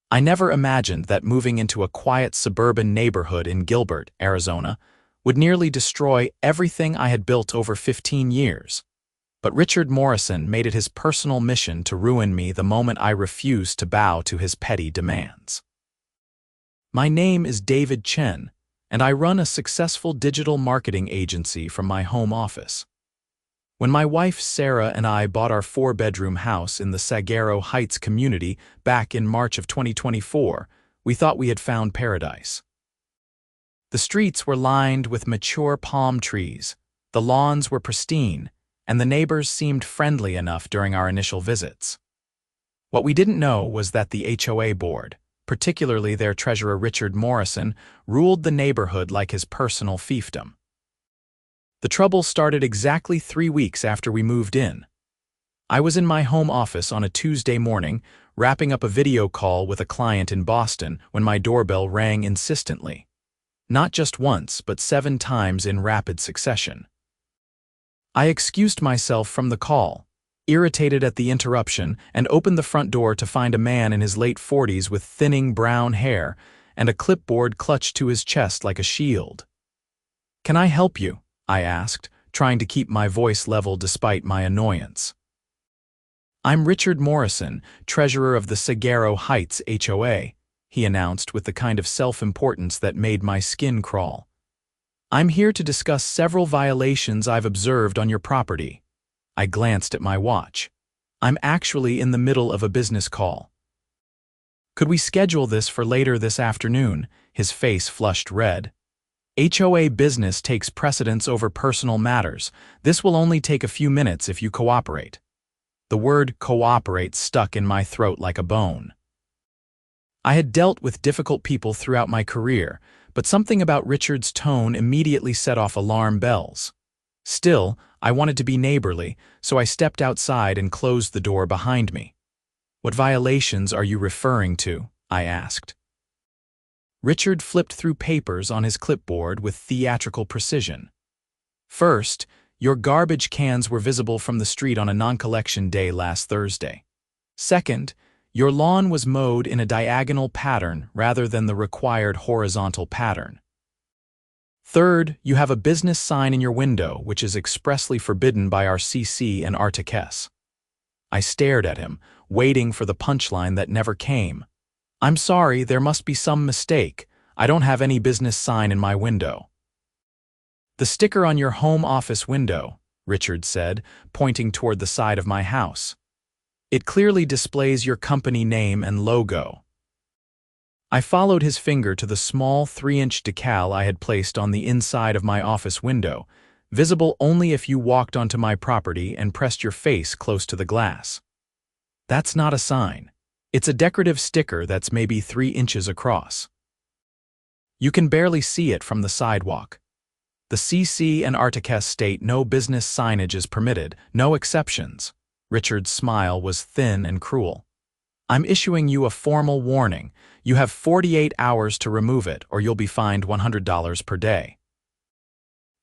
I never imagined that moving into a quiet suburban neighborhood in Gilbert, Arizona, would nearly destroy everything I had built over 15 years. But Richard Morrison made it his personal mission to ruin me the moment I refused to bow to his petty demands. My name is David Chen, and I run a successful digital marketing agency from my home office. When my wife Sarah and I bought our 4-bedroom house in the Saguaro Heights community back in March of 2024, we thought we had found paradise. The streets were lined with mature palm trees, the lawns were pristine, and the neighbors seemed friendly enough during our initial visits. What we didn't know was that the HOA board, particularly their treasurer Richard Morrison, ruled the neighborhood like his personal fiefdom. The trouble started exactly 3 weeks after we moved in. I was in my home office on a Tuesday morning, wrapping up a video call with a client in Boston when my doorbell rang insistently. Not just once, but 7 times in rapid succession. I excused myself from the call, irritated at the interruption, and opened the front door to find a man in his late 40s with thinning brown hair and a clipboard clutched to his chest like a shield. "Can I help you?" I asked, trying to keep my voice level despite my annoyance. "I'm Richard Morrison, treasurer of the Saguaro Heights HOA," he announced with the kind of self-importance that made my skin crawl. "I'm here to discuss several violations I've observed on your property." I glanced at my watch. "I'm actually in the middle of a business call." "Could we schedule this for later this afternoon?" His face flushed red. "HOA business takes precedence over personal matters. This will only take a few minutes if you cooperate." The word cooperate stuck in my throat like a bone. I had dealt with difficult people throughout my career, but something about Richard's tone immediately set off alarm bells. Still, I wanted to be neighborly, so I stepped outside and closed the door behind me. "What violations are you referring to?" I asked. Richard flipped through papers on his clipboard with theatrical precision. "First, your garbage cans were visible from the street on a non-collection day last Thursday. Second, your lawn was mowed in a diagonal pattern rather than the required horizontal pattern. Third, you have a business sign in your window which is expressly forbidden by our CC and Artiques." I stared at him, waiting for the punchline that never came. "I'm sorry, there must be some mistake. I don't have any business sign in my window." "The sticker on your home office window," Richard said, pointing toward the side of my house. "It clearly displays your company name and logo." I followed his finger to the small 3-inch decal I had placed on the inside of my office window, visible only if you walked onto my property and pressed your face close to the glass. "That's not a sign. It's a decorative sticker that's maybe 3 inches across. You can barely see it from the sidewalk. The CC and Artiques state no business signage is permitted, no exceptions." Richard's smile was thin and cruel. "I'm issuing you a formal warning. You have 48 hours to remove it, or you'll be fined $100 per day."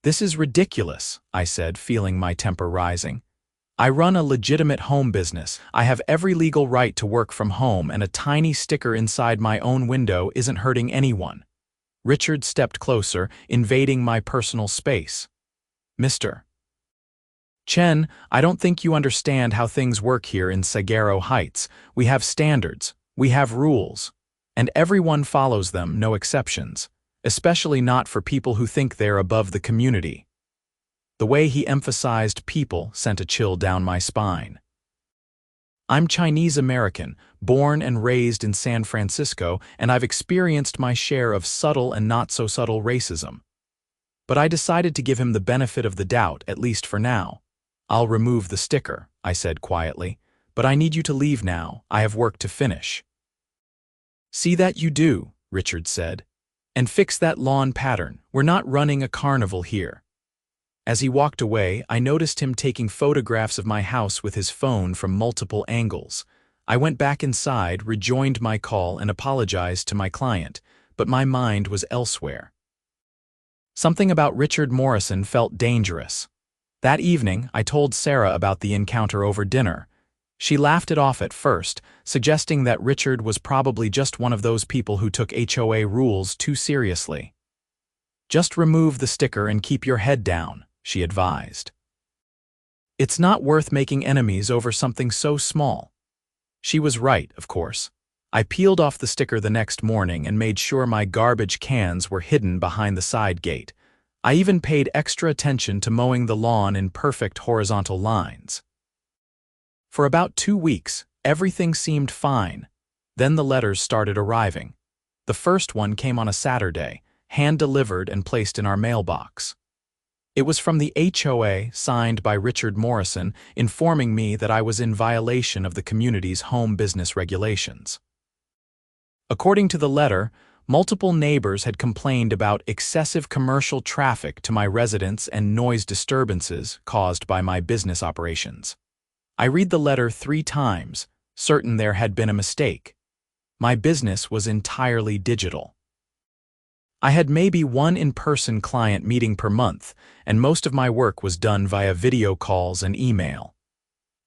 "This is ridiculous," I said, feeling my temper rising. "I run a legitimate home business. I have every legal right to work from home, and a tiny sticker inside my own window isn't hurting anyone." Richard stepped closer, invading my personal space. "Mr. Chen, I don't think you understand how things work here in Saguaro Heights. We have standards, we have rules, and everyone follows them, no exceptions, especially not for people who think they're above the community." The way he emphasized people sent a chill down my spine. "I'm Chinese American, born and raised in San Francisco, and I've experienced my share of subtle and not-so-subtle racism. But I decided to give him the benefit of the doubt, at least for now. I'll remove the sticker," I said quietly, "but I need you to leave now. I have work to finish." "See that you do," Richard said. "And fix that lawn pattern. We're not running a carnival here." As he walked away, I noticed him taking photographs of my house with his phone from multiple angles. I went back inside, rejoined my call, and apologized to my client, but my mind was elsewhere. Something about Richard Morrison felt dangerous. That evening, I told Sarah about the encounter over dinner. She laughed it off at first, suggesting that Richard was probably just one of those people who took HOA rules too seriously. "Just remove the sticker and keep your head down," she advised. "It's not worth making enemies over something so small." She was right, of course. I peeled off the sticker the next morning and made sure my garbage cans were hidden behind the side gate. I even paid extra attention to mowing the lawn in perfect horizontal lines. For about 2 weeks, everything seemed fine. Then the letters started arriving. The first one came on a Saturday, hand-delivered and placed in our mailbox. It was from the HOA, signed by Richard Morrison, informing me that I was in violation of the community's home business regulations. According to the letter, multiple neighbors had complained about excessive commercial traffic to my residence and noise disturbances caused by my business operations. I read the letter 3 times, certain there had been a mistake. My business was entirely digital. I had maybe one in-person client meeting per month, and most of my work was done via video calls and email.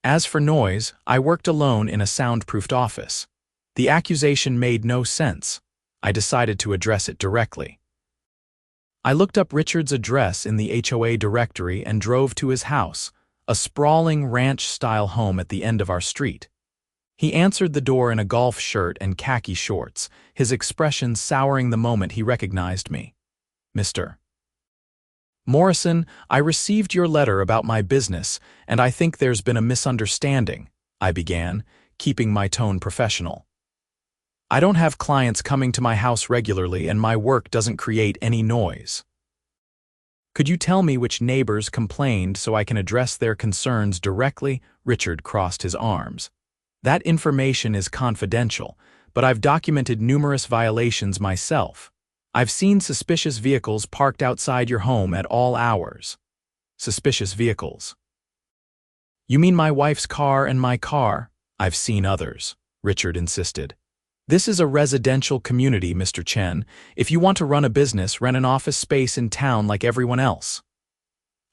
As for noise, I worked alone in a soundproofed office. The accusation made no sense. I decided to address it directly. I looked up Richard's address in the HOA directory and drove to his house, a sprawling ranch-style home at the end of our street. He answered the door in a golf shirt and khaki shorts, his expression souring the moment he recognized me. "Mr. Morrison, I received your letter about my business, and I think there's been a misunderstanding," I began, keeping my tone professional. "I don't have clients coming to my house regularly, and my work doesn't create any noise. Could you tell me which neighbors complained so I can address their concerns directly?" Richard crossed his arms. "That information is confidential, but I've documented numerous violations myself. I've seen suspicious vehicles parked outside your home at all hours." "Suspicious vehicles? You mean my wife's car and my car?" "I've seen others," Richard insisted. "This is a residential community, Mr. Chen. If you want to run a business, rent an office space in town like everyone else."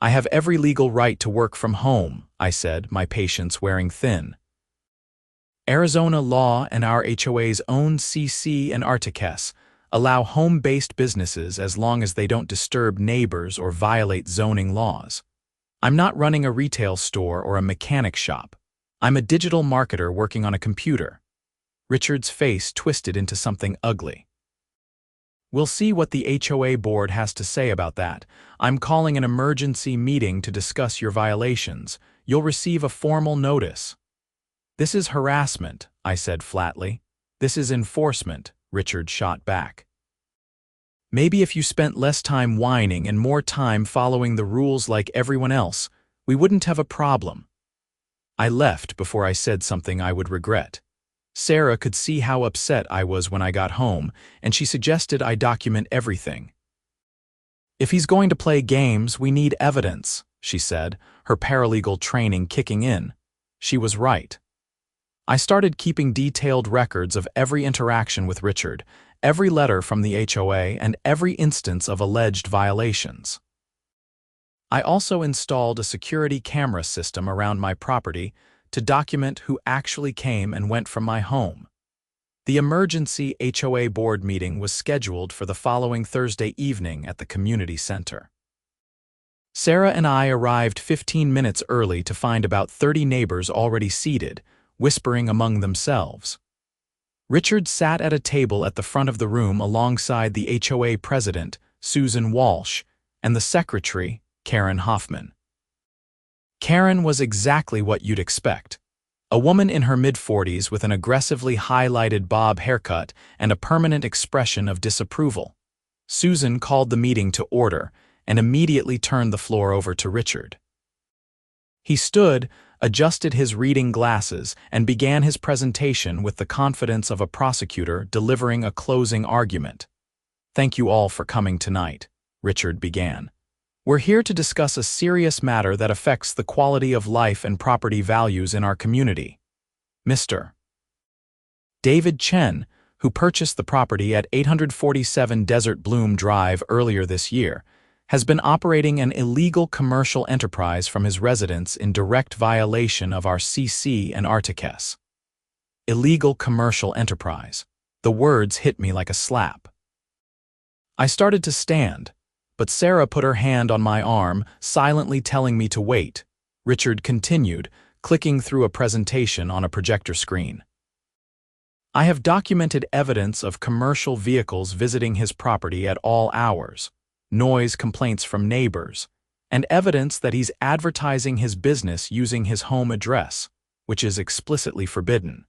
"I have every legal right to work from home," I said, my patience wearing thin. "Arizona law and our HOA's own CC and Articus allow home-based businesses as long as they don't disturb neighbors or violate zoning laws. I'm not running a retail store or a mechanic shop. I'm a digital marketer working on a computer." Richard's face twisted into something ugly. "We'll see what the HOA board has to say about that. I'm calling an emergency meeting to discuss your violations. You'll receive a formal notice." "This is harassment," I said flatly. "This is enforcement," Richard shot back. "Maybe if you spent less time whining and more time following the rules like everyone else, we wouldn't have a problem." I left before I said something I would regret. Sarah could see how upset I was when I got home, and she suggested I document everything. "If he's going to play games, we need evidence," she said, her paralegal training kicking in. She was right. I started keeping detailed records of every interaction with Richard, every letter from the HOA, and every instance of alleged violations. I also installed a security camera system around my property to document who actually came and went from my home. The emergency HOA board meeting was scheduled for the following Thursday evening at the community center. Sarah and I arrived 15 minutes early to find about 30 neighbors already seated, whispering among themselves. Richard sat at a table at the front of the room alongside the HOA president, Susan Walsh, and the secretary, Karen Hoffman. Karen was exactly what you'd expect. A woman in her mid-40s with an aggressively highlighted bob haircut and a permanent expression of disapproval. Susan called the meeting to order and immediately turned the floor over to Richard. He stood, adjusted his reading glasses, and began his presentation with the confidence of a prosecutor delivering a closing argument. "Thank you all for coming tonight," Richard began. "We're here to discuss a serious matter that affects the quality of life and property values in our community. Mr. David Chen, who purchased the property at 847 Desert Bloom Drive earlier this year, has been operating an illegal commercial enterprise from his residence in direct violation of our CC and Articles. Illegal commercial enterprise. The words hit me like a slap. I started to stand, but Sarah put her hand on my arm, silently telling me to wait. Richard continued, clicking through a presentation on a projector screen. I have documented evidence of commercial vehicles visiting his property at all hours, noise complaints from neighbors, and evidence that he's advertising his business using his home address, which is explicitly forbidden.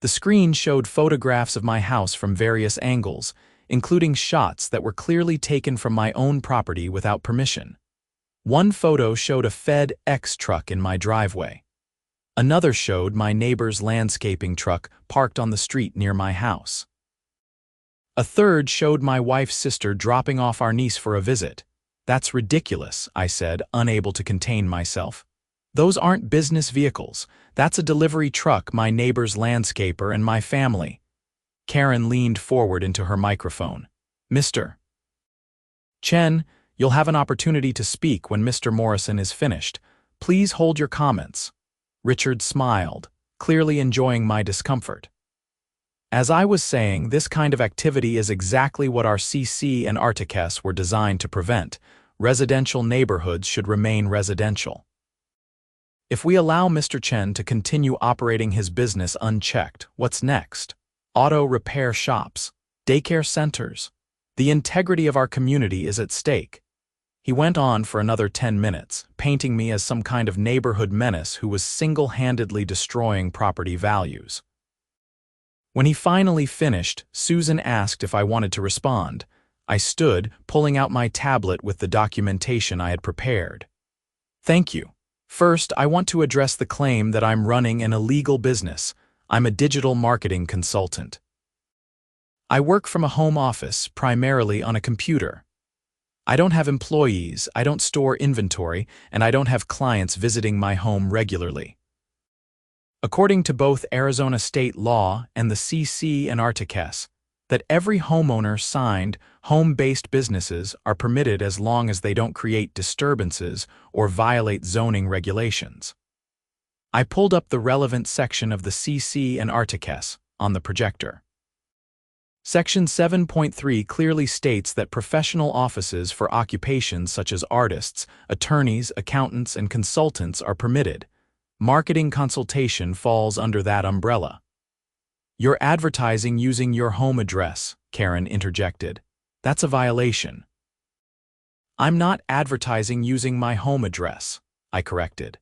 The screen showed photographs of my house from various angles, including shots that were clearly taken from my own property without permission. One photo showed a FedEx truck in my driveway. Another showed my neighbor's landscaping truck parked on the street near my house. A third showed my wife's sister dropping off our niece for a visit. That's ridiculous, I said, unable to contain myself. Those aren't business vehicles. That's a delivery truck, my neighbor's landscaper, and my family. Karen leaned forward into her microphone. Mr. Chen, you'll have an opportunity to speak when Mr. Morrison is finished. Please hold your comments. Richard smiled, clearly enjoying my discomfort. As I was saying, this kind of activity is exactly what our CC and Articles were designed to prevent. Residential neighborhoods should remain residential. If we allow Mr. Chen to continue operating his business unchecked, what's next? Auto repair shops, daycare centers. The integrity of our community is at stake. He went on for another 10 minutes, painting me as some kind of neighborhood menace who was single-handedly destroying property values. When he finally finished, Susan asked if I wanted to respond. I stood, pulling out my tablet with the documentation I had prepared. Thank you. First, I want to address the claim that I'm running an illegal business. I'm a digital marketing consultant. I work from a home office, primarily on a computer. I don't have employees, I don't store inventory, and I don't have clients visiting my home regularly. According to both Arizona state law and the CC and Articles, that every homeowner signed, home-based businesses are permitted as long as they don't create disturbances or violate zoning regulations. I pulled up the relevant section of the CC and Articles on the projector. Section 7.3 clearly states that professional offices for occupations such as artists, attorneys, accountants, and consultants are permitted. Marketing consultation falls under that umbrella. You're advertising using your home address, Karen interjected. That's a violation. I'm not advertising using my home address, I corrected.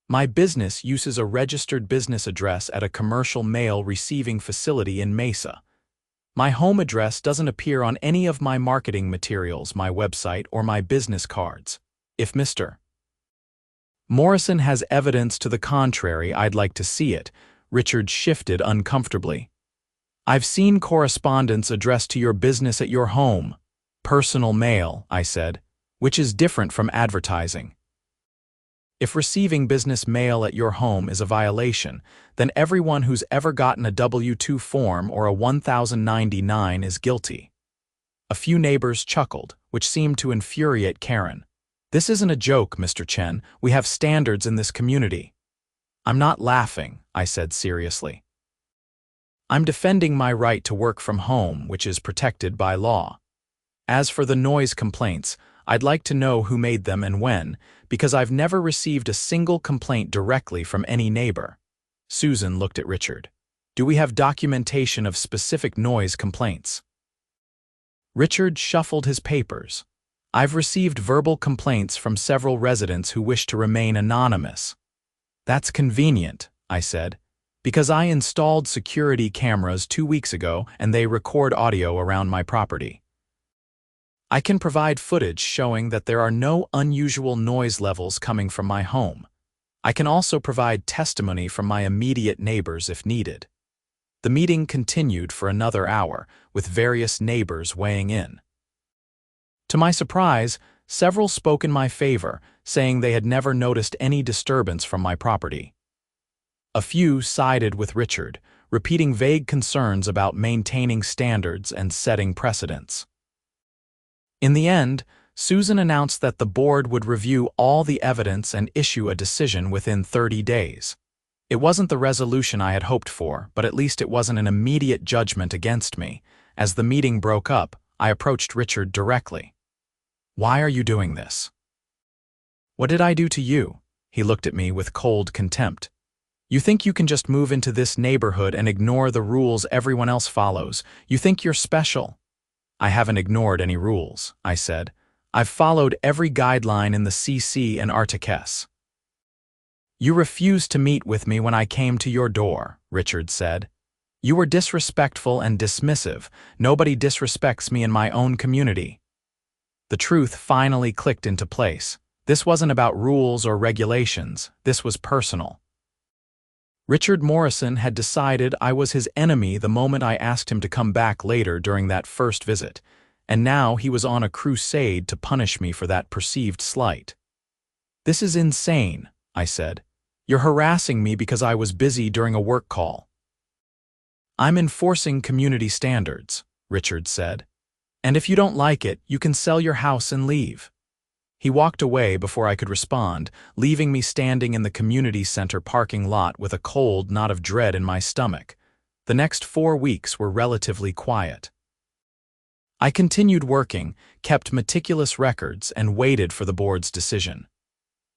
My business uses a registered business address at a commercial mail receiving facility in Mesa. My home address doesn't appear on any of my marketing materials, my website, or my business cards. If Mr. Morrison has evidence to the contrary, I'd like to see it. Richard shifted uncomfortably. I've seen correspondence addressed to your business at your home. Personal mail, I said, which is different from advertising. If receiving business mail at your home is a violation, then everyone who's ever gotten a W-2 form or a 1099 is guilty. A few neighbors chuckled, which seemed to infuriate Karen. This isn't a joke, Mr. Chen. We have standards in this community. I'm not laughing, I said seriously. I'm defending my right to work from home, which is protected by law. As for the noise complaints, I'd like to know who made them and when, because I've never received a single complaint directly from any neighbor. Susan looked at Richard. Do we have documentation of specific noise complaints? Richard shuffled his papers. I've received verbal complaints from several residents who wish to remain anonymous. That's convenient, I said, because I installed security cameras 2 weeks ago and they record audio around my property. I can provide footage showing that there are no unusual noise levels coming from my home. I can also provide testimony from my immediate neighbors if needed. The meeting continued for another hour, with various neighbors weighing in. To my surprise, several spoke in my favor, saying they had never noticed any disturbance from my property. A few sided with Richard, repeating vague concerns about maintaining standards and setting precedents. In the end, Susan announced that the board would review all the evidence and issue a decision within 30 days. It wasn't the resolution I had hoped for, but at least it wasn't an immediate judgment against me. As the meeting broke up, I approached Richard directly. "Why are you doing this?" "What did I do to you?" He looked at me with cold contempt. "You think you can just move into this neighborhood and ignore the rules everyone else follows? You think you're special?" "I haven't ignored any rules," I said. "I've followed every guideline in the CC and Artiques." "You refused to meet with me when I came to your door," Richard said. "You were disrespectful and dismissive. Nobody disrespects me in my own community." The truth finally clicked into place. This wasn't about rules or regulations. This was personal. Richard Morrison had decided I was his enemy the moment I asked him to come back later during that first visit, and now he was on a crusade to punish me for that perceived slight. "This is insane," I said. "You're harassing me because I was busy during a work call." "I'm enforcing community standards," Richard said. "And if you don't like it, you can sell your house and leave." He walked away before I could respond, leaving me standing in the community center parking lot with a cold knot of dread in my stomach. The next 4 weeks were relatively quiet. I continued working, kept meticulous records, and waited for the board's decision.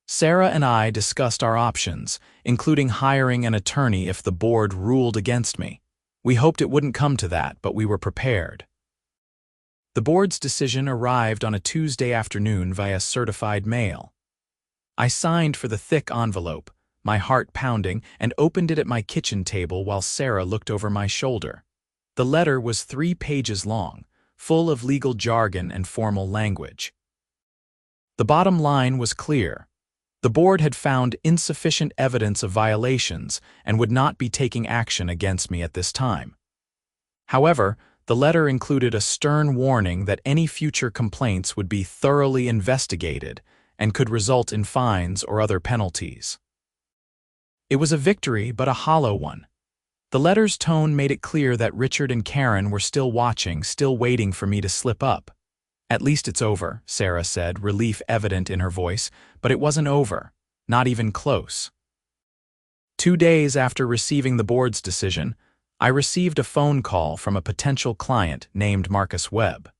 Sarah and I discussed our options, including hiring an attorney if the board ruled against me. We hoped it wouldn't come to that, but we were prepared. The board's decision arrived on a Tuesday afternoon via certified mail. I signed for the thick envelope, my heart pounding, and opened it at my kitchen table while Sarah looked over my shoulder. The letter was 3 pages long, full of legal jargon and formal language. The bottom line was clear. The board had found insufficient evidence of violations and would not be taking action against me at this time. However, the letter included a stern warning that any future complaints would be thoroughly investigated and could result in fines or other penalties. It was a victory, but a hollow one. The letter's tone made it clear that Richard and Karen were still watching, still waiting for me to slip up. "At least it's over," Sarah said, relief evident in her voice, but it wasn't over, not even close. 2 days after receiving the board's decision, I received a phone call from a potential client named Marcus Webb.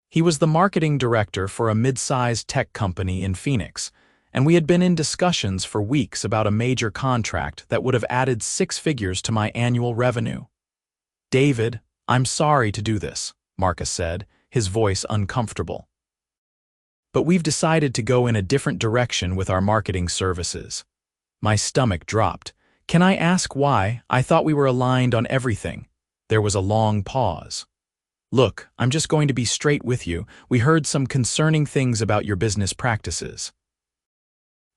He was the marketing director for a mid-sized tech company in Phoenix, and we had been in discussions for weeks about a major contract that would have added 6 figures to my annual revenue. "David, I'm sorry to do this," Marcus said, his voice uncomfortable. "But we've decided to go in a different direction with our marketing services." My stomach dropped. "Can I ask why? I thought we were aligned on everything." There was a long pause. "Look, I'm just going to be straight with you. We heard some concerning things about your business practices.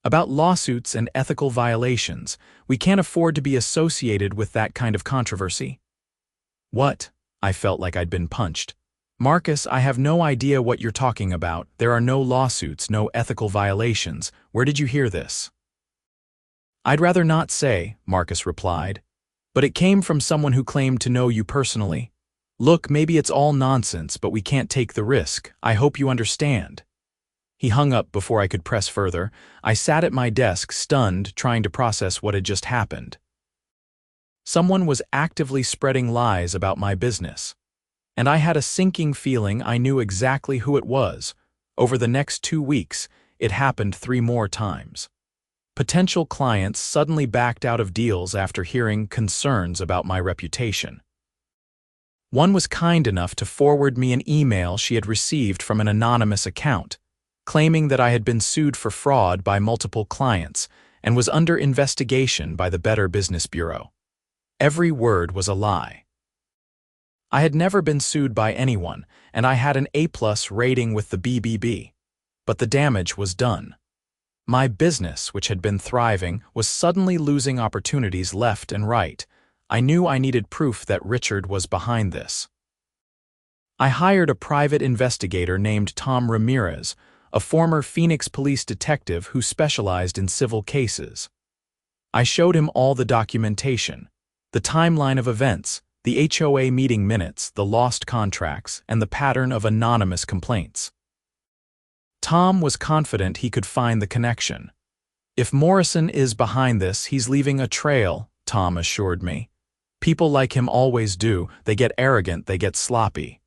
About lawsuits and ethical violations. We can't afford to be associated with that kind of controversy." "What?" I felt like I'd been punched. "Marcus, I have no idea what you're talking about. There are no lawsuits, no ethical violations. Where did you hear this?" "I'd rather not say," Marcus replied. "But it came from someone who claimed to know you personally. Look, maybe it's all nonsense, but we can't take the risk. I hope you understand." He hung up before I could press further. I sat at my desk, stunned, trying to process what had just happened. Someone was actively spreading lies about my business. And I had a sinking feeling I knew exactly who it was. Over the next 2 weeks, it happened 3 more times. Potential clients suddenly backed out of deals after hearing concerns about my reputation. One was kind enough to forward me an email she had received from an anonymous account, claiming that I had been sued for fraud by multiple clients and was under investigation by the Better Business Bureau. Every word was a lie. I had never been sued by anyone, and I had an A+ rating with the BBB. But the damage was done. My business, which had been thriving, was suddenly losing opportunities left and right. I knew I needed proof that Richard was behind this. I hired a private investigator named Tom Ramirez, a former Phoenix police detective who specialized in civil cases. I showed him all the documentation, the timeline of events, the HOA meeting minutes, the lost contracts, and the pattern of anonymous complaints. Tom was confident he could find the connection. "If Morrison is behind this, he's leaving a trail," Tom assured me. "People like him always do. They get arrogant, they get sloppy."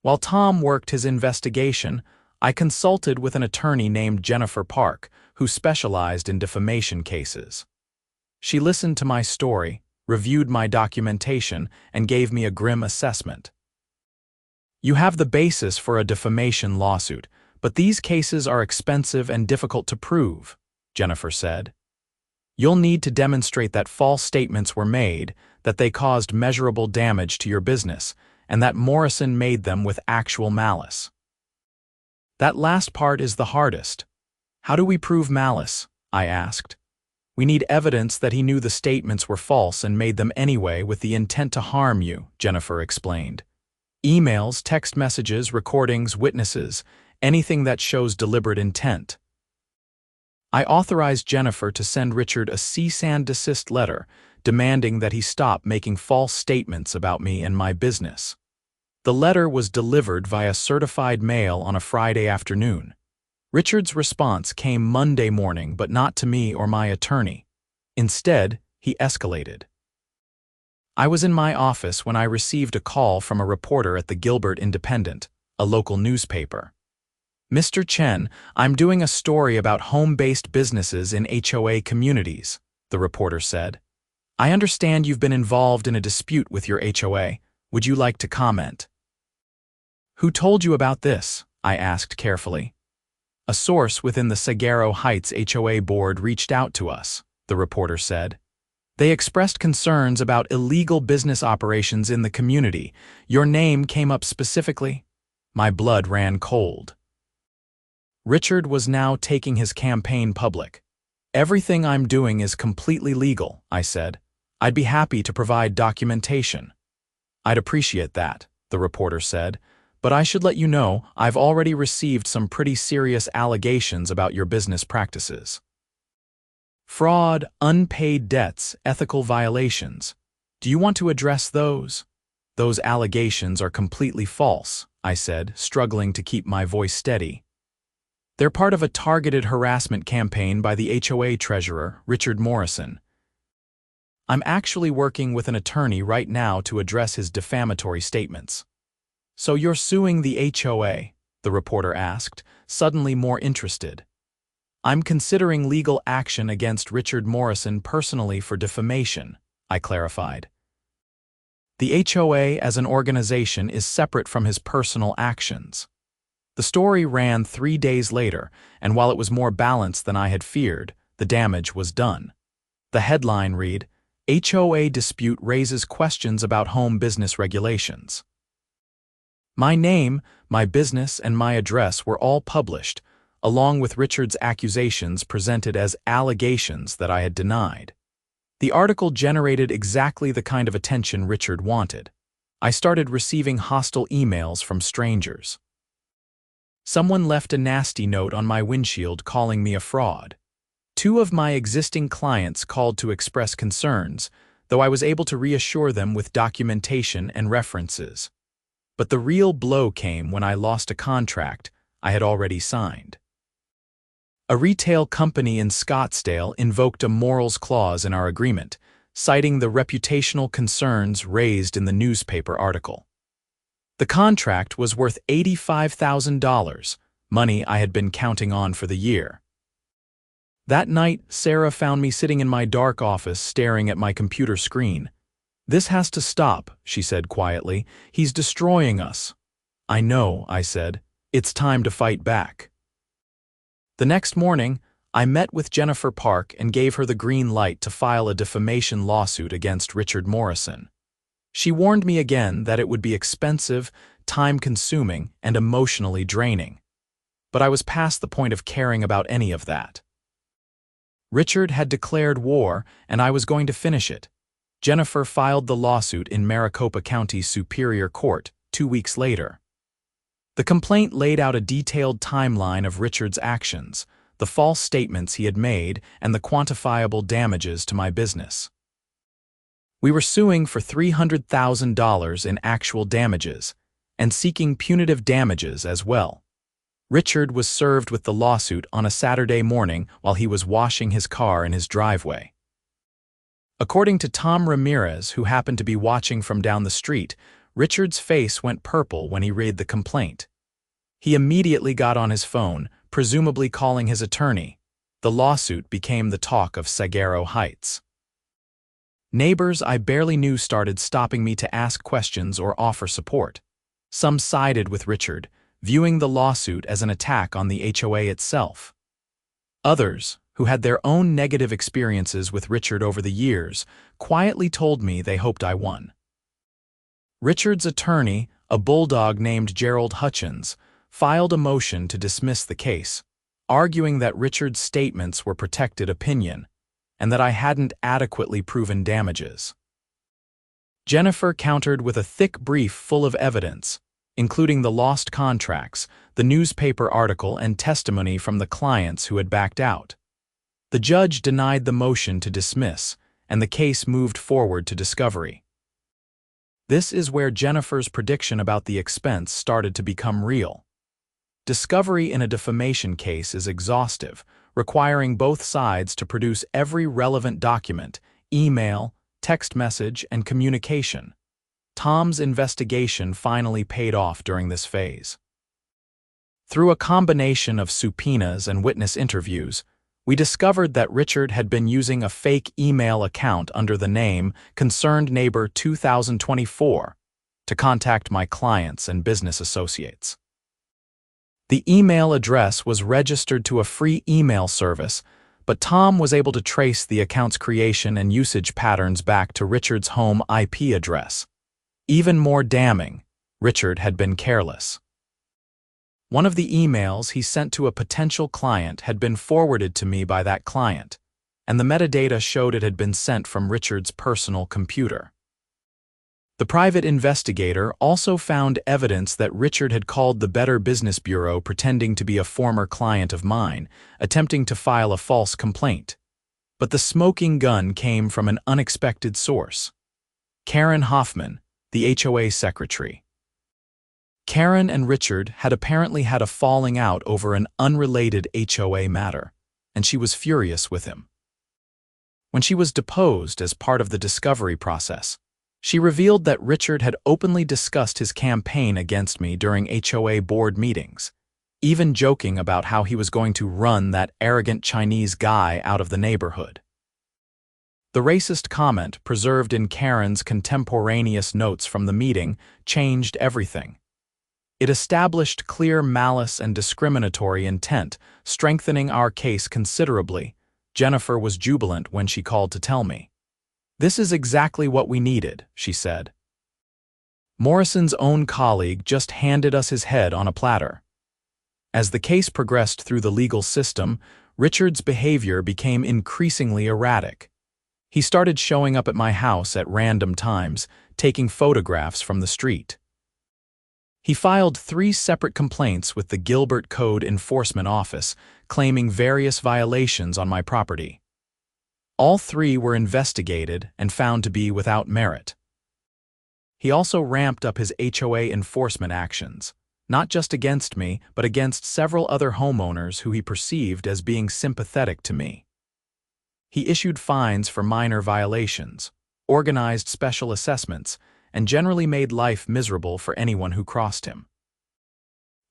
While Tom worked his investigation, I consulted with an attorney named Jennifer Park, who specialized in defamation cases. She listened to my story, reviewed my documentation, and gave me a grim assessment. "You have the basis for a defamation lawsuit, but these cases are expensive and difficult to prove," Jennifer said. "You'll need to demonstrate that false statements were made, that they caused measurable damage to your business, and that Morrison made them with actual malice." "That last part is the hardest. How do we prove malice?" I asked. "We need evidence that he knew the statements were false and made them anyway with the intent to harm you," Jennifer explained. "Emails, text messages, recordings, witnesses, anything that shows deliberate intent." I authorized Jennifer to send Richard a cease and desist letter demanding that he stop making false statements about me and my business. The letter was delivered via certified mail on a Friday afternoon. Richard's response came Monday morning, but not to me or my attorney. Instead, he escalated. I was in my office when I received a call from a reporter at the Gilbert Independent, a local newspaper. "Mr. Chen, I'm doing a story about home-based businesses in HOA communities," the reporter said. "I understand you've been involved in a dispute with your HOA. Would you like to comment?" "Who told you about this?" I asked carefully. "A source within the Sagaro Heights HOA board reached out to us," the reporter said. "They expressed concerns about illegal business operations in the community. Your name came up specifically." My blood ran cold. Richard was now taking his campaign public. "Everything I'm doing is completely legal," I said. "I'd be happy to provide documentation." "I'd appreciate that," the reporter said, "but I should let you know I've already received some pretty serious allegations about your business practices. Fraud, unpaid debts, ethical violations. Do you want to address those?" "Those allegations are completely false," I said, struggling to keep my voice steady. "They're part of a targeted harassment campaign by the HOA treasurer, Richard Morrison. I'm actually working with an attorney right now to address his defamatory statements." "So you're suing the HOA?" the reporter asked, suddenly more interested. "I'm considering legal action against Richard Morrison personally for defamation," I clarified. "The HOA as an organization is separate from his personal actions." The story ran 3 days later, and while it was more balanced than I had feared, the damage was done. The headline read, "HOA dispute raises questions about home business regulations." My name, my business, and my address were all published, along with Richard's accusations presented as allegations that I had denied. The article generated exactly the kind of attention Richard wanted. I started receiving hostile emails from strangers. Someone left a nasty note on my windshield calling me a fraud. 2 of my existing clients called to express concerns, though I was able to reassure them with documentation and references. But the real blow came when I lost a contract I had already signed. A retail company in Scottsdale invoked a morals clause in our agreement, citing the reputational concerns raised in the newspaper article. The contract was worth $85,000, money I had been counting on for the year. That night, Sarah found me sitting in my dark office staring at my computer screen. "This has to stop," she said quietly. "He's destroying us." "I know," I said. "It's time to fight back." The next morning, I met with Jennifer Park and gave her the green light to file a defamation lawsuit against Richard Morrison. She warned me again that it would be expensive, time-consuming, and emotionally draining. But I was past the point of caring about any of that. Richard had declared war, and I was going to finish it. Jennifer filed the lawsuit in Maricopa County Superior Court 2 weeks later. The complaint laid out a detailed timeline of Richard's actions, the false statements he had made, and the quantifiable damages to my business. We were suing for $300,000 in actual damages, and seeking punitive damages as well. Richard was served with the lawsuit on a Saturday morning while he was washing his car in his driveway. According to Tom Ramirez, who happened to be watching from down the street, Richard's face went purple when he read the complaint. He immediately got on his phone, presumably calling his attorney. The lawsuit became the talk of Saguaro Heights. Neighbors I barely knew started stopping me to ask questions or offer support. Some sided with Richard, viewing the lawsuit as an attack on the HOA itself. Others, who had their own negative experiences with Richard over the years, quietly told me they hoped I won. Richard's attorney, a bulldog named Gerald Hutchins, filed a motion to dismiss the case, arguing that Richard's statements were protected opinion and that I hadn't adequately proven damages. Jennifer countered with a thick brief full of evidence, including the lost contracts, the newspaper article, and testimony from the clients who had backed out. The judge denied the motion to dismiss, and the case moved forward to discovery. This is where Jennifer's prediction about the expense started to become real. Discovery in a defamation case is exhaustive, requiring both sides to produce every relevant document, email, text message, and communication. Tom's investigation finally paid off during this phase. Through a combination of subpoenas and witness interviews, we discovered that Richard had been using a fake email account under the name Concerned Neighbor 2024 to contact my clients and business associates. The email address was registered to a free email service, but Tom was able to trace the account's creation and usage patterns back to Richard's home IP address. Even more damning, Richard had been careless. One of the emails he sent to a potential client had been forwarded to me by that client, and the metadata showed it had been sent from Richard's personal computer. The private investigator also found evidence that Richard had called the Better Business Bureau pretending to be a former client of mine, attempting to file a false complaint. But the smoking gun came from an unexpected source. Karen Hoffman, the HOA secretary. Karen and Richard had apparently had a falling out over an unrelated HOA matter, and she was furious with him. When she was deposed as part of the discovery process, she revealed that Richard had openly discussed his campaign against me during HOA board meetings, even joking about how he was going to run that arrogant Chinese guy out of the neighborhood. The racist comment preserved in Karen's contemporaneous notes from the meeting changed everything. It established clear malice and discriminatory intent, strengthening our case considerably. Jennifer was jubilant when she called to tell me. "This is exactly what we needed," she said. Morrison's own colleague just handed us his head on a platter. As the case progressed through the legal system, Richard's behavior became increasingly erratic. He started showing up at my house at random times, taking photographs from the street. He filed 3 separate complaints with the Gilbert Code Enforcement Office, claiming various violations on my property. All 3 were investigated and found to be without merit. He also ramped up his HOA enforcement actions, not just against me, but against several other homeowners who he perceived as being sympathetic to me. He issued fines for minor violations, organized special assessments, and generally made life miserable for anyone who crossed him.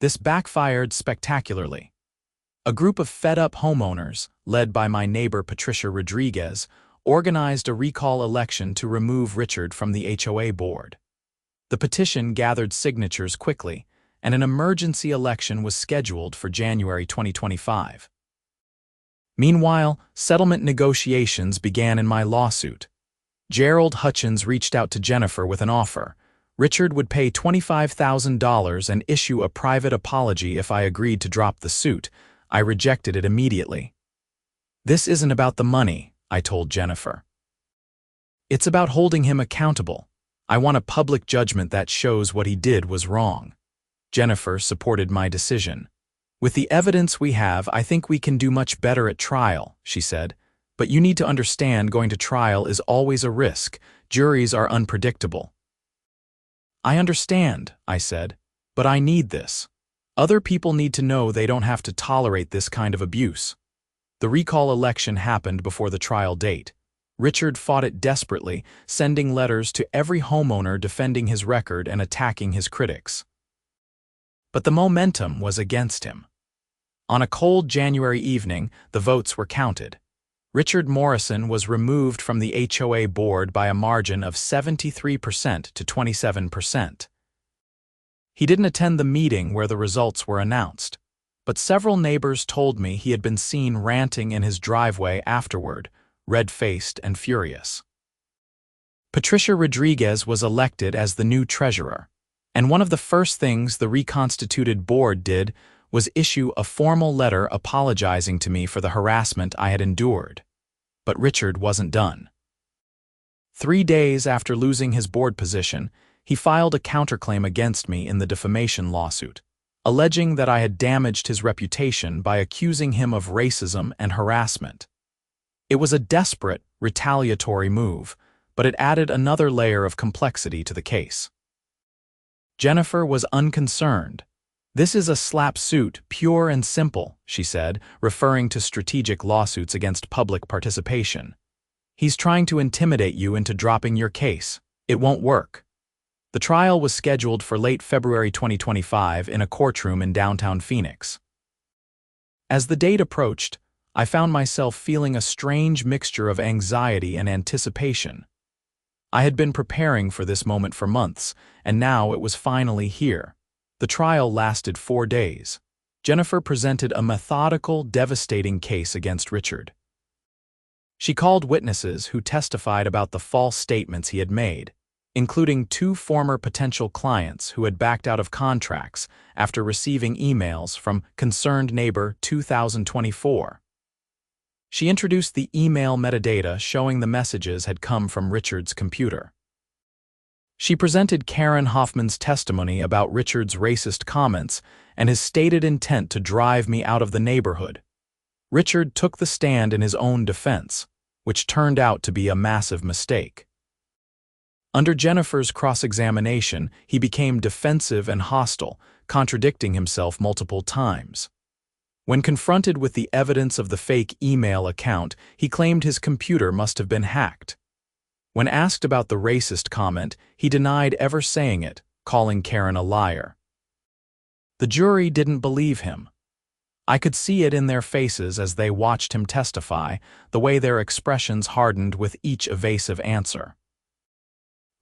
This backfired spectacularly. A group of fed-up homeowners, led by my neighbor Patricia Rodriguez, organized a recall election to remove Richard from the HOA board. The petition gathered signatures quickly, and an emergency election was scheduled for January 2025. Meanwhile, settlement negotiations began in my lawsuit. Gerald Hutchins reached out to Jennifer with an offer. Richard would pay $25,000 and issue a private apology if I agreed to drop the suit. I rejected it immediately. "This isn't about the money," I told Jennifer. "It's about holding him accountable. I want a public judgment that shows what he did was wrong." Jennifer supported my decision. "With the evidence we have, I think we can do much better at trial," she said. "But you need to understand going to trial is always a risk. Juries are unpredictable." "I understand," I said, "but I need this. Other people need to know they don't have to tolerate this kind of abuse. The recall election happened before the trial date. Richard fought it desperately, sending letters to every homeowner defending his record and attacking his critics. But the momentum was against him. On a cold January evening, the votes were counted. Richard Morrison was removed from the HOA board by a margin of 73% to 27%. He didn't attend the meeting where the results were announced, but several neighbors told me he had been seen ranting in his driveway afterward, red-faced and furious. Patricia Rodriguez was elected as the new treasurer, and one of the first things the reconstituted board did was issue a formal letter apologizing to me for the harassment I had endured. But Richard wasn't done. 3 days after losing his board position, he filed a counterclaim against me in the defamation lawsuit, alleging that I had damaged his reputation by accusing him of racism and harassment. It was a desperate, retaliatory move, but it added another layer of complexity to the case. Jennifer was unconcerned. "This is a slap suit, pure and simple," she said, referring to strategic lawsuits against public participation. "He's trying to intimidate you into dropping your case. It won't work." The trial was scheduled for late February 2025 in a courtroom in downtown Phoenix. As the date approached, I found myself feeling a strange mixture of anxiety and anticipation. I had been preparing for this moment for months, and now it was finally here. The trial lasted 4 days. Jennifer presented a methodical, devastating case against Richard. She called witnesses who testified about the false statements he had made, including 2 former potential clients who had backed out of contracts after receiving emails from Concerned Neighbor 2024. She introduced the email metadata showing the messages had come from Richard's computer. She presented Karen Hoffman's testimony about Richard's racist comments and his stated intent to drive me out of the neighborhood. Richard took the stand in his own defense, which turned out to be a massive mistake. Under Jennifer's cross-examination, he became defensive and hostile, contradicting himself multiple times. When confronted with the evidence of the fake email account, he claimed his computer must have been hacked. When asked about the racist comment, he denied ever saying it, calling Karen a liar. The jury didn't believe him. I could see it in their faces as they watched him testify, the way their expressions hardened with each evasive answer.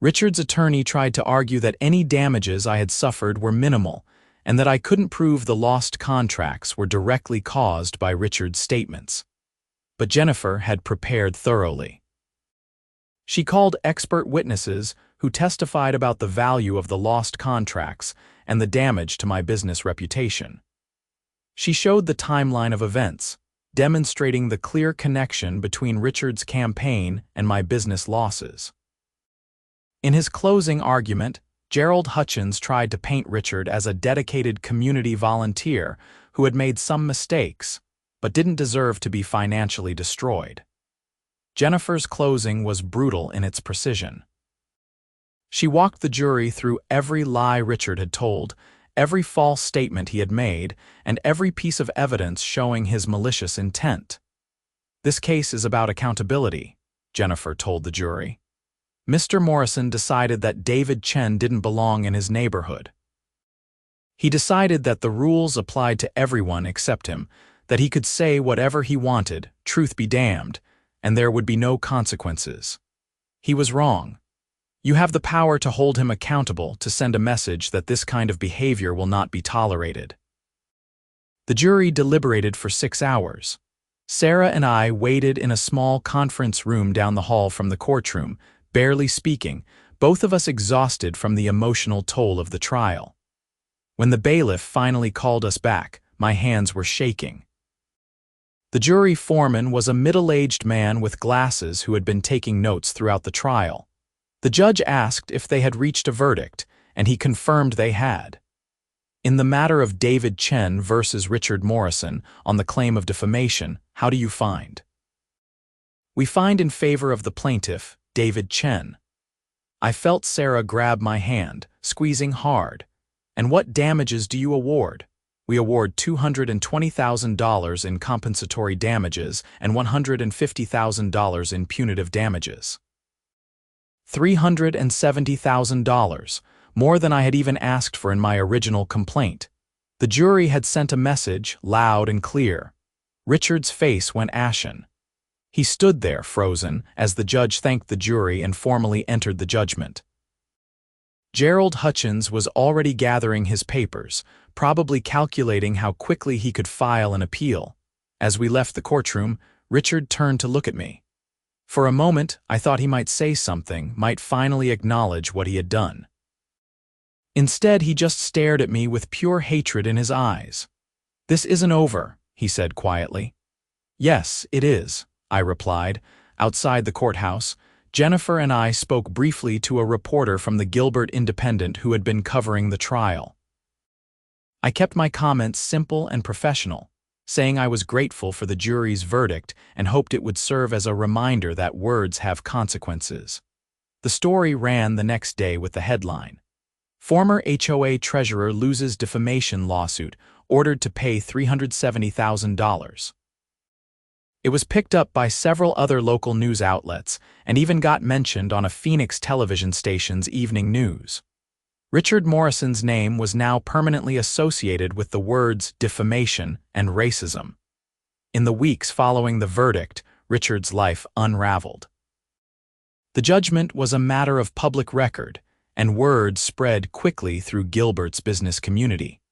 Richard's attorney tried to argue that any damages I had suffered were minimal, and that I couldn't prove the lost contracts were directly caused by Richard's statements. But Jennifer had prepared thoroughly. She called expert witnesses who testified about the value of the lost contracts and the damage to my business reputation. She showed the timeline of events, demonstrating the clear connection between Richard's campaign and my business losses. In his closing argument, Gerald Hutchins tried to paint Richard as a dedicated community volunteer who had made some mistakes, but didn't deserve to be financially destroyed. Jennifer's closing was brutal in its precision. She walked the jury through every lie Richard had told, every false statement he had made, and every piece of evidence showing his malicious intent. "This case is about accountability," Jennifer told the jury. Mr. Morrison decided that David Chen didn't belong in his neighborhood. He decided that the rules applied to everyone except him, that he could say whatever he wanted, truth be damned, and there would be no consequences. He was wrong. You have the power to hold him accountable, to send a message that this kind of behavior will not be tolerated. The jury deliberated for 6 hours. Sarah and I waited in a small conference room down the hall from the courtroom, barely speaking, both of us exhausted from the emotional toll of the trial. When the bailiff finally called us back, my hands were shaking. The jury foreman was a middle-aged man with glasses who had been taking notes throughout the trial. The judge asked if they had reached a verdict, and he confirmed they had. In the matter of David Chen versus Richard Morrison on the claim of defamation, how do you find? We find in favor of the plaintiff, David Chen. I felt Sarah grab my hand, squeezing hard. And what damages do you award? We award $220,000 in compensatory damages and $150,000 in punitive damages. $370,000, more than I had even asked for in my original complaint. The jury had sent a message, loud and clear. Richard's face went ashen. He stood there, frozen, as the judge thanked the jury and formally entered the judgment. Gerald Hutchins was already gathering his papers, probably calculating how quickly he could file an appeal. As we left the courtroom, Richard turned to look at me. For a moment, I thought he might say something, might finally acknowledge what he had done. Instead, he just stared at me with pure hatred in his eyes. "This isn't over," he said quietly. "Yes, it is," I replied. Outside the courthouse, Jennifer and I spoke briefly to a reporter from the Gilbert Independent who had been covering the trial. I kept my comments simple and professional, saying I was grateful for the jury's verdict and hoped it would serve as a reminder that words have consequences. The story ran the next day with the headline, "Former HOA treasurer loses defamation lawsuit, ordered to pay $370,000. It was picked up by several other local news outlets and even got mentioned on a Phoenix television station's evening news. Richard Morrison's name was now permanently associated with the words defamation and racism. In the weeks following the verdict, Richard's life unraveled. The judgment was a matter of public record, and word spread quickly through Gilbert's business community.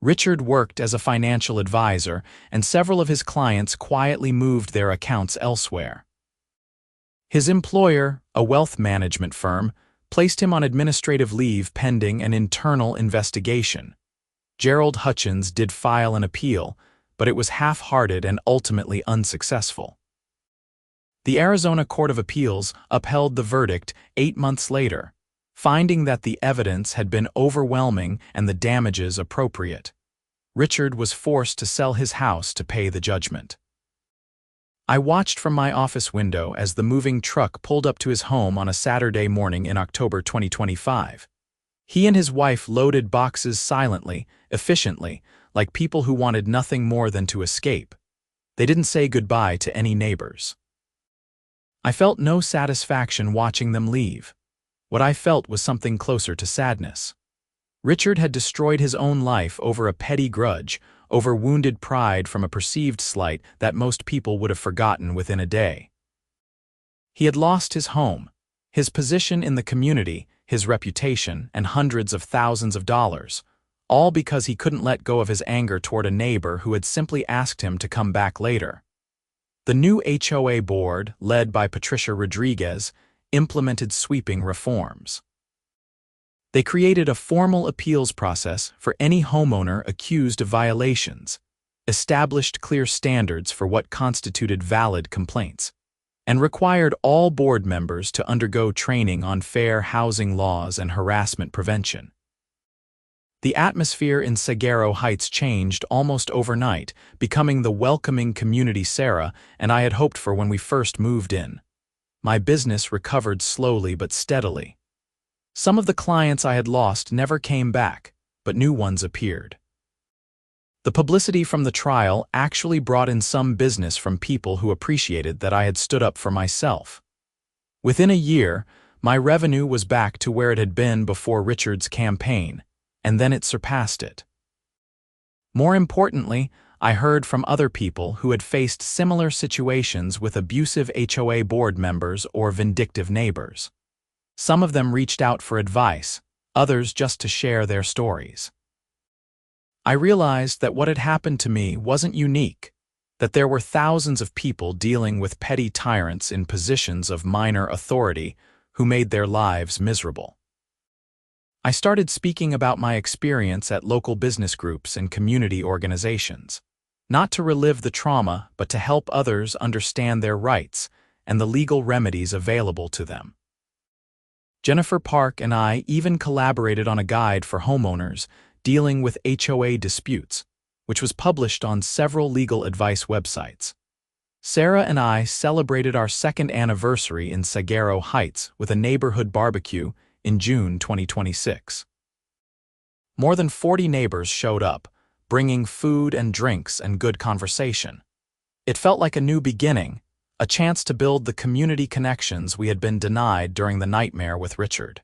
Richard worked as a financial advisor, and several of his clients quietly moved their accounts elsewhere. His employer, a wealth management firm, placed him on administrative leave pending an internal investigation. Gerald Hutchins did file an appeal, but it was half-hearted and ultimately unsuccessful. The Arizona Court of Appeals upheld the verdict 8 months later, finding that the evidence had been overwhelming and the damages appropriate. Richard was forced to sell his house to pay the judgment. I watched from my office window as the moving truck pulled up to his home on a Saturday morning in October 2025. He and his wife loaded boxes silently, efficiently, like people who wanted nothing more than to escape. They didn't say goodbye to any neighbors. I felt no satisfaction watching them leave. What I felt was something closer to sadness. Richard had destroyed his own life over a petty grudge, over wounded pride from a perceived slight that most people would have forgotten within a day. He had lost his home, his position in the community, his reputation, and hundreds of thousands of dollars, all because he couldn't let go of his anger toward a neighbor who had simply asked him to come back later. The new HOA board, led by Patricia Rodriguez, implemented sweeping reforms. They created a formal appeals process for any homeowner accused of violations, established clear standards for what constituted valid complaints, and required all board members to undergo training on fair housing laws and harassment prevention. The atmosphere in Saguaro Heights changed almost overnight, becoming the welcoming community Sarah and I had hoped for when we first moved in. My business recovered slowly but steadily. Some of the clients I had lost never came back, but new ones appeared. The publicity from the trial actually brought in some business from people who appreciated that I had stood up for myself. Within a year, my revenue was back to where it had been before Richard's campaign, and then it surpassed it. More importantly, I heard from other people who had faced similar situations with abusive HOA board members or vindictive neighbors. Some of them reached out for advice, others just to share their stories. I realized that what had happened to me wasn't unique, that there were thousands of people dealing with petty tyrants in positions of minor authority who made their lives miserable. I started speaking about my experience at local business groups and community organizations, not to relive the trauma, but to help others understand their rights and the legal remedies available to them. Jennifer Park and I even collaborated on a guide for homeowners dealing with HOA disputes, which was published on several legal advice websites. Sarah and I celebrated our second anniversary in Saguaro Heights with a neighborhood barbecue in June 2026. More than 40 neighbors showed up, bringing food and drinks and good conversation. It felt like a new beginning, a chance to build the community connections we had been denied during the nightmare with Richard.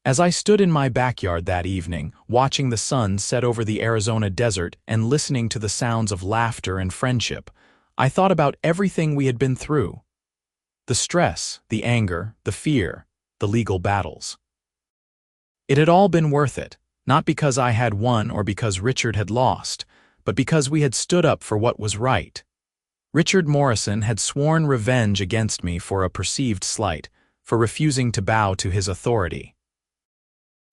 As I stood in my backyard that evening, watching the sun set over the Arizona desert and listening to the sounds of laughter and friendship, I thought about everything we had been through. The stress, the anger, the fear, the legal battles. It had all been worth it, not because I had won or because Richard had lost, but because we had stood up for what was right. Richard Morrison had sworn revenge against me for a perceived slight, for refusing to bow to his authority.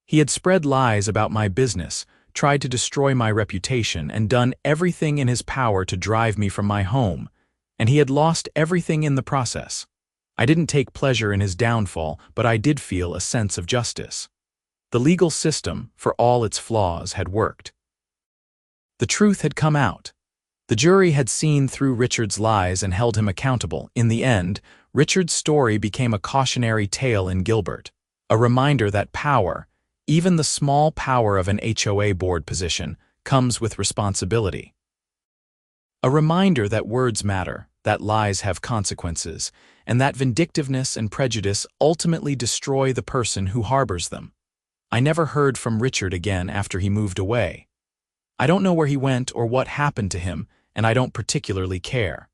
He had spread lies about my business, tried to destroy my reputation, and done everything in his power to drive me from my home, and he had lost everything in the process. I didn't take pleasure in his downfall, but I did feel a sense of justice. The legal system, for all its flaws, had worked. The truth had come out. The jury had seen through Richard's lies and held him accountable. In the end, Richard's story became a cautionary tale in Gilbert, a reminder that power, even the small power of an HOA board position, comes with responsibility. A reminder that words matter, that lies have consequences, and that vindictiveness and prejudice ultimately destroy the person who harbors them. I never heard from Richard again after he moved away. I don't know where he went or what happened to him, and I don't particularly care.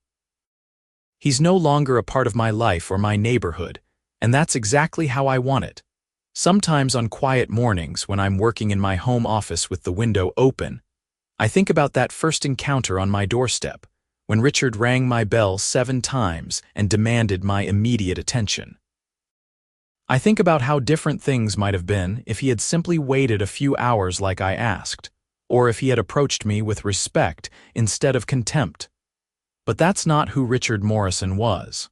He's no longer a part of my life or my neighborhood, and that's exactly how I want it. Sometimes on quiet mornings when I'm working in my home office with the window open, I think about that first encounter on my doorstep, when Richard rang my bell 7 times and demanded my immediate attention. I think about how different things might have been if he had simply waited a few hours like I asked, or if he had approached me with respect instead of contempt. But that's not who Richard Morrison was.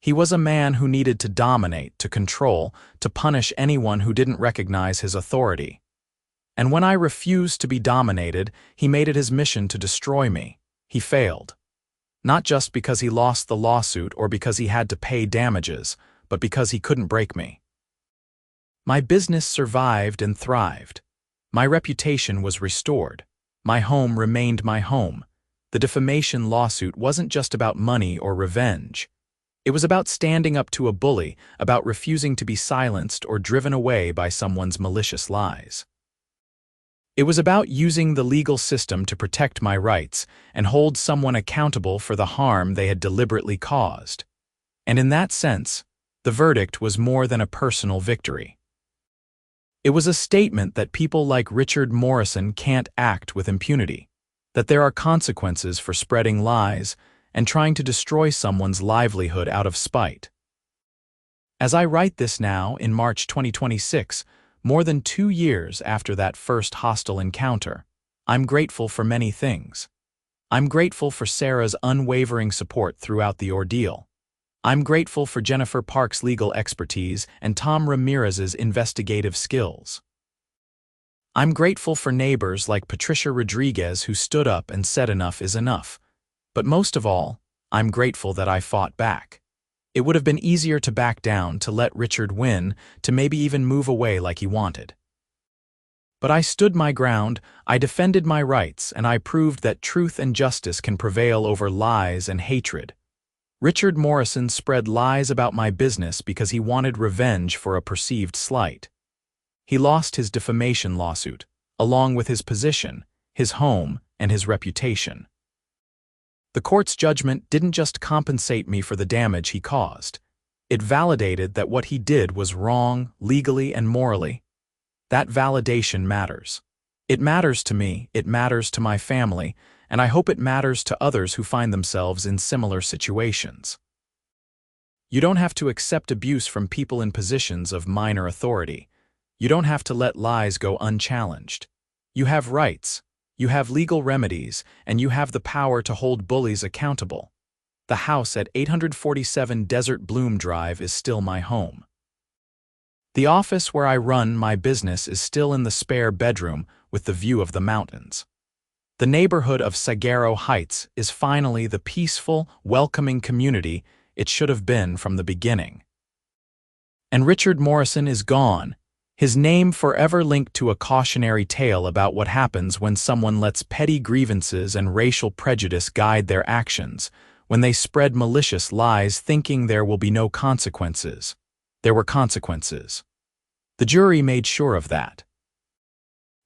He was a man who needed to dominate, to control, to punish anyone who didn't recognize his authority. And when I refused to be dominated, he made it his mission to destroy me. He failed. Not just because he lost the lawsuit or because he had to pay damages, but because he couldn't break me. My business survived and thrived. My reputation was restored. My home remained my home. The defamation lawsuit wasn't just about money or revenge. It was about standing up to a bully, about refusing to be silenced or driven away by someone's malicious lies. It was about using the legal system to protect my rights and hold someone accountable for the harm they had deliberately caused. And in that sense, the verdict was more than a personal victory. It was a statement that people like Richard Morrison can't act with impunity, that there are consequences for spreading lies and trying to destroy someone's livelihood out of spite. As I write this now, in March 2026, more than 2 years after that first hostile encounter, I'm grateful for many things. I'm grateful for Sarah's unwavering support throughout the ordeal. I'm grateful for Jennifer Park's legal expertise and Tom Ramirez's investigative skills. I'm grateful for neighbors like Patricia Rodriguez who stood up and said enough is enough. But most of all, I'm grateful that I fought back. It would have been easier to back down, to let Richard win, to maybe even move away like he wanted. But I stood my ground, I defended my rights, and I proved that truth and justice can prevail over lies and hatred. Richard Morrison spread lies about my business because he wanted revenge for a perceived slight. He lost his defamation lawsuit, along with his position, his home, and his reputation. The court's judgment didn't just compensate me for the damage he caused. It validated that what he did was wrong, legally and morally. That validation matters. It matters to me, it matters to my family, and I hope it matters to others who find themselves in similar situations. You don't have to accept abuse from people in positions of minor authority. You don't have to let lies go unchallenged. You have rights. You have legal remedies, and you have the power to hold bullies accountable. The house at 847 Desert Bloom Drive is still my home. The office where I run my business is still in the spare bedroom with the view of the mountains. The neighborhood of Saguaro Heights is finally the peaceful, welcoming community it should have been from the beginning. And Richard Morrison is gone. His name forever linked to a cautionary tale about what happens when someone lets petty grievances and racial prejudice guide their actions, when they spread malicious lies thinking there will be no consequences. There were consequences. The jury made sure of that.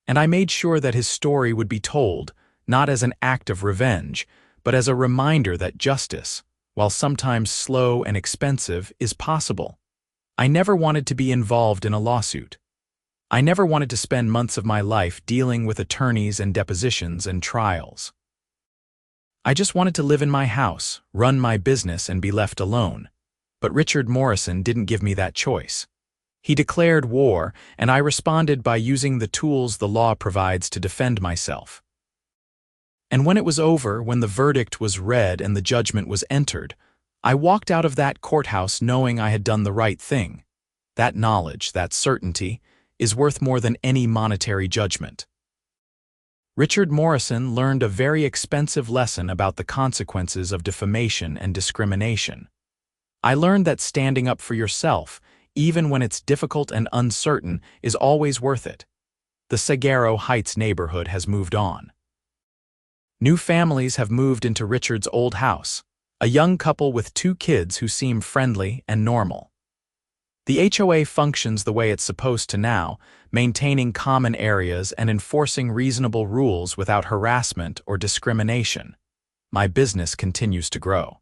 And I made sure that his story would be told, not as an act of revenge, but as a reminder that justice, while sometimes slow and expensive, is possible. I never wanted to be involved in a lawsuit. I never wanted to spend months of my life dealing with attorneys and depositions and trials. I just wanted to live in my house, run my business, and be left alone. But Richard Morrison didn't give me that choice. He declared war, and I responded by using the tools the law provides to defend myself. And when it was over, when the verdict was read and the judgment was entered, I walked out of that courthouse knowing I had done the right thing. That knowledge, that certainty, is worth more than any monetary judgment. Richard Morrison learned a very expensive lesson about the consequences of defamation and discrimination. I learned that standing up for yourself, even when it's difficult and uncertain, is always worth it. The Saguaro Heights neighborhood has moved on. New families have moved into Richard's old house, a young couple with 2 kids who seem friendly and normal. The HOA functions the way it's supposed to now, maintaining common areas and enforcing reasonable rules without harassment or discrimination. My business continues to grow.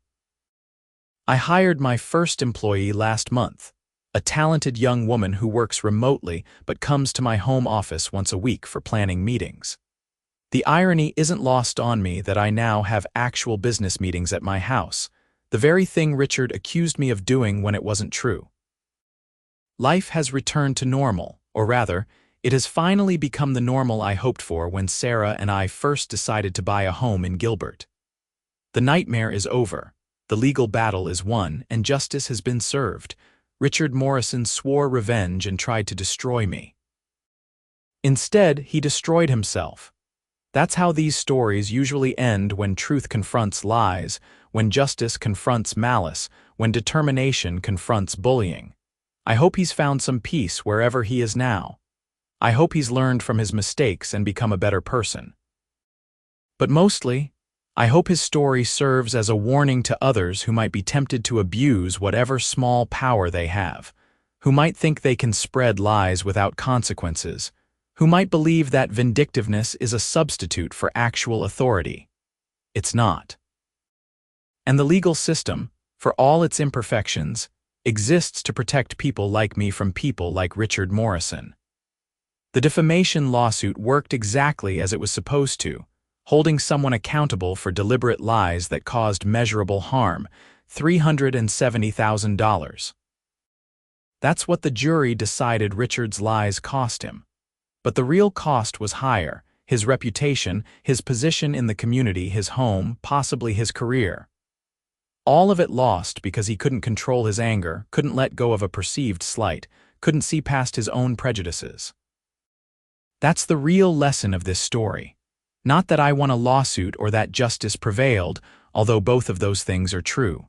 I hired my first employee last month, a talented young woman who works remotely but comes to my home office once a week for planning meetings. The irony isn't lost on me that I now have actual business meetings at my house, the very thing Richard accused me of doing when it wasn't true. Life has returned to normal, or rather, it has finally become the normal I hoped for when Sarah and I first decided to buy a home in Gilbert. The nightmare is over, the legal battle is won, and justice has been served. Richard Morrison swore revenge and tried to destroy me. Instead, he destroyed himself. That's how these stories usually end when truth confronts lies, when justice confronts malice, when determination confronts bullying. I hope he's found some peace wherever he is now. I hope he's learned from his mistakes and become a better person. But mostly, I hope his story serves as a warning to others who might be tempted to abuse whatever small power they have, who might think they can spread lies without consequences, who might believe that vindictiveness is a substitute for actual authority. It's not. And the legal system, for all its imperfections, exists to protect people like me from people like Richard Morrison. The defamation lawsuit worked exactly as it was supposed to, holding someone accountable for deliberate lies that caused measurable harm, $370,000. That's what the jury decided Richard's lies cost him. But the real cost was higher: his reputation, his position in the community, his home, possibly his career. All of it lost because he couldn't control his anger, couldn't let go of a perceived slight, couldn't see past his own prejudices. That's the real lesson of this story. Not that I won a lawsuit or that justice prevailed, although both of those things are true.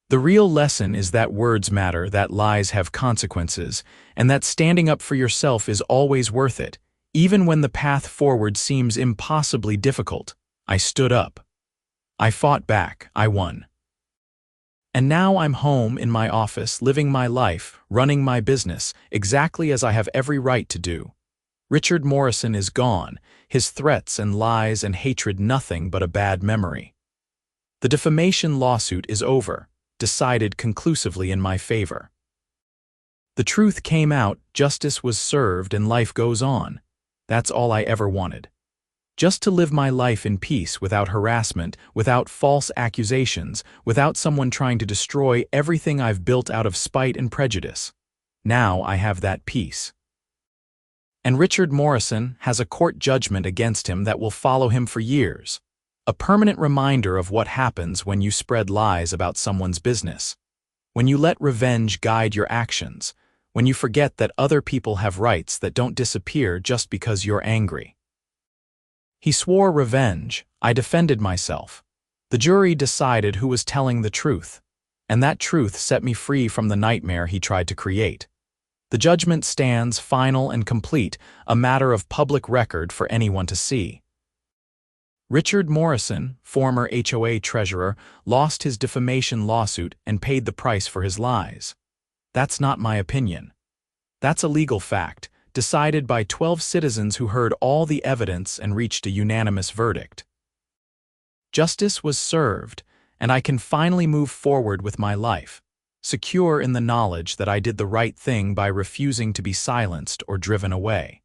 The real lesson is that words matter, that lies have consequences, and that standing up for yourself is always worth it, even when the path forward seems impossibly difficult. I stood up. I fought back. I won. And now I'm home in my office, living my life, running my business, exactly as I have every right to do. Richard Morrison is gone, his threats and lies and hatred nothing but a bad memory. The defamation lawsuit is over, decided conclusively in my favor. The truth came out, justice was served, and life goes on. That's all I ever wanted. Just to live my life in peace, without harassment, without false accusations, without someone trying to destroy everything I've built out of spite and prejudice. Now I have that peace. And Richard Morrison has a court judgment against him that will follow him for years. A permanent reminder of what happens when you spread lies about someone's business. When you let revenge guide your actions. When you forget that other people have rights that don't disappear just because you're angry. He swore revenge. I defended myself. The jury decided who was telling the truth. And that truth set me free from the nightmare he tried to create. The judgment stands final and complete, a matter of public record for anyone to see. Richard Morrison, former HOA treasurer, lost his defamation lawsuit and paid the price for his lies. That's not my opinion. That's a legal fact, decided by 12 citizens who heard all the evidence and reached a unanimous verdict. Justice was served, and I can finally move forward with my life, secure in the knowledge that I did the right thing by refusing to be silenced or driven away.